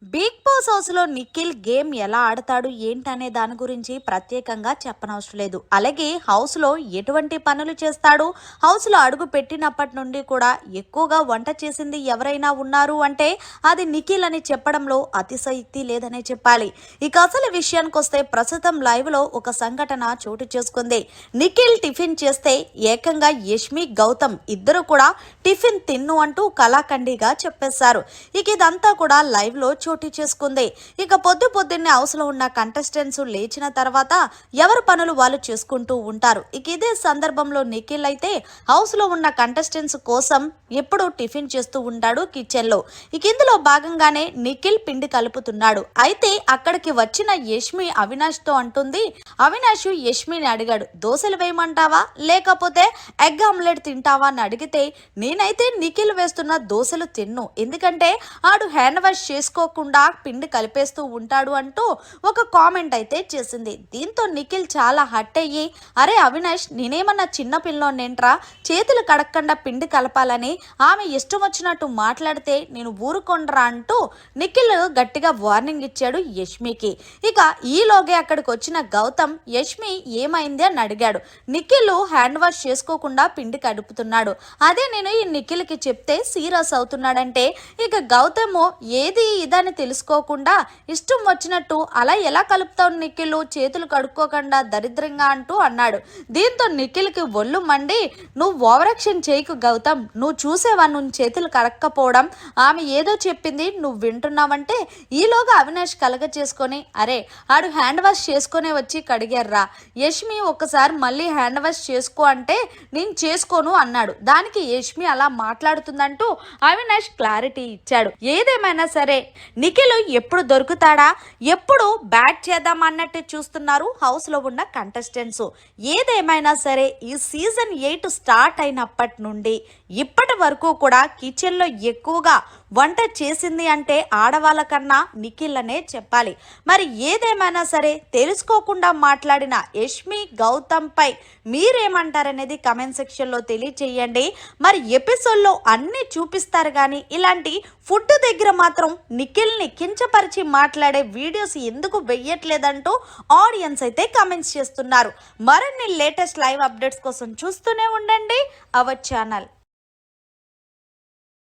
Big boss house లో Nikhil game ఎలా ఆడతాడు ఏంటనే దాని గురించి ప్రత్యేకంగా చెప్పనవసరం లేదు. అలాగే హౌస్ లో ఎటువంటి పనులు చేస్తాడు, హౌస్ లో అడుగు పెట్టినప్పటి నుండి కూడా ఎక్కువగా వంట చేసింది ఎవరైనా ఉన్నారు అంటే అది నిఖిల్ అని చెప్పడంలో అతిశయోక్తి లేదనే చెప్పాలి. ఇక అసలు విషయానికి వస్తే ప్రస్తుతం లైవ్ లో ఒక సంఘటన చోటు చేసుకుంది. నిఖిల్ టిఫిన్ చేస్తే ఏకంగా యష్మి, గౌతమ్ ఇద్దరు కూడా టిఫిన్ తిన్ను అంటూ కళాఖండిగా చెప్పేశారు. ఇక ఇదంతా కూడా లైవ్ లో చోటు చేసుకుంది. ఇక పొద్దున్నే హౌస్ లో ఉన్న కంటెస్టెంట్స్ లేచిన తర్వాత ఎవరి పనులు వాళ్ళు చేసుకుంటూ ఉంటారు. ఇక ఇదే సందర్భంలో నిఖిల్ అయితే హౌస్ లో ఉన్న కంటెస్టెంట్స్ కోసం ఎప్పుడు టిఫిన్ చేస్తూ ఉంటాడు కిచెన్ లో. ఇక ఇందులో భాగంగానే నిఖిల్ పిండి కలుపుతున్నాడు. అయితే అక్కడికి వచ్చిన యష్మి అవినాష్ తో అంటుంది, అవినాష్ యష్మిని అడిగాడు, దోశలు వేయమంటావా లేకపోతే ఎగ్ ఆమ్లెట్ తింటావా అని అడిగితే, నేనైతే నిఖిల్ వేస్తున్న దోశలు తిన్ను, ఎందుకంటే ఆడు హ్యాండ్ వాష్ చేసుకోకుండా పిండి కలిపేస్తూ ఉంటాడు అంటూ ఒక కామెంట్ అయితే చేసింది. దీంతో నిఖిల్ చాలా హట్ అయ్యి, అరే అవినాష్, నేనేమన్నా చిన్న పిల్లోనేంట్రా చేతులు కడక్కుండా పిండి కలపాలని, ఆమె ఇష్టం వచ్చినట్టు మాట్లాడితే నేను ఊరుకొండ్రా అంటూ నిఖిల్ గట్టిగా వార్నింగ్ ఇచ్చాడు యష్మికి. ఇక ఈలోగే అక్కడికి వచ్చిన గౌతమ్ యష్మి ఏమైంది అని అడిగాడు. నిఖిల్ హ్యాండ్ వాష్ చేసుకోకుండా పిండి కడుపుతున్నాడు, అదే నేను ఈ నిఖిల్కి చెప్తే సీరియస్ అవుతున్నాడంటే ఇక గౌతమ్ ఏది ఇదని తెలుసుకోకుండా ఇష్టం వచ్చినట్టు అలా ఎలా కలుపుతావు నిఖిల్, చేతులు కడుక్కోకుండా దరిద్రంగా అంటూ అన్నాడు. దీంతో నిఖిల్కి ఒళ్ళు మండి, నువ్వు ఓవరాక్షన్ చేయకు గౌతమ్, నువ్వు చూసేవా నువ్వు చేతులు కడక్కపోవడం, ఆమె ఏదో చెప్పింది నువ్వు వింటున్నావంటే ఈలోగా అవినాష్ కలగ చేసుకొని, అరే ఆడు హ్యాండ్ వాష్ చేసుకునే వచ్చి కడిగారా, యష్మి ఒక్కసారి మళ్ళీ హ్యాండ్ వాష్ చేసుకో అంటే నేను చేసుకోను అన్నాడు. దానికి యష్మి అలా మాట్లాడుతుందంటూ అవినాష్ క్లారిటీ ఇచ్చాడు. ఏదేమైనా సరే నిఖిల్ ఎప్పుడు దొరుకుతాడా, ఎప్పుడు బ్యాట్ చేద్దాం అన్నట్టు చూస్తున్నారు హౌస్ లో ఉన్న కంటెస్టెంట్స్. ఏదేమైనా సరే ఈ సీజన్ 8 స్టార్ట్ అయినప్పటి నుండి ఇప్పటి వరకు కూడా కిచెన్ లో ఎక్కువగా వంట చేసింది అంటే ఆడవాళ్ళ కన్నా నిఖిల్ అనే చెప్పాలి. మరి ఏదేమైనా సరే తెలుసుకోకుండా మాట్లాడిన యష్మి, గౌతమ్ పై మీరేమంటారనేది కమెంట్ సెక్షన్ లో తెలియచేయండి. మరి ఎపిసోడ్లో అన్ని చూపిస్తారు కానీ ఇలాంటి ఫుడ్ దగ్గర మాత్రం నిఖిల్ని కించపరిచి మాట్లాడే వీడియోస్ ఎందుకు వెయ్యట్లేదంటూ ఆడియన్స్ అయితే కమెంట్స్ చేస్తున్నారు. మరిన్ని లేటెస్ట్ లైవ్ అప్డేట్స్ కోసం చూస్తూనే ఉండండి అవర్ ఛానల్.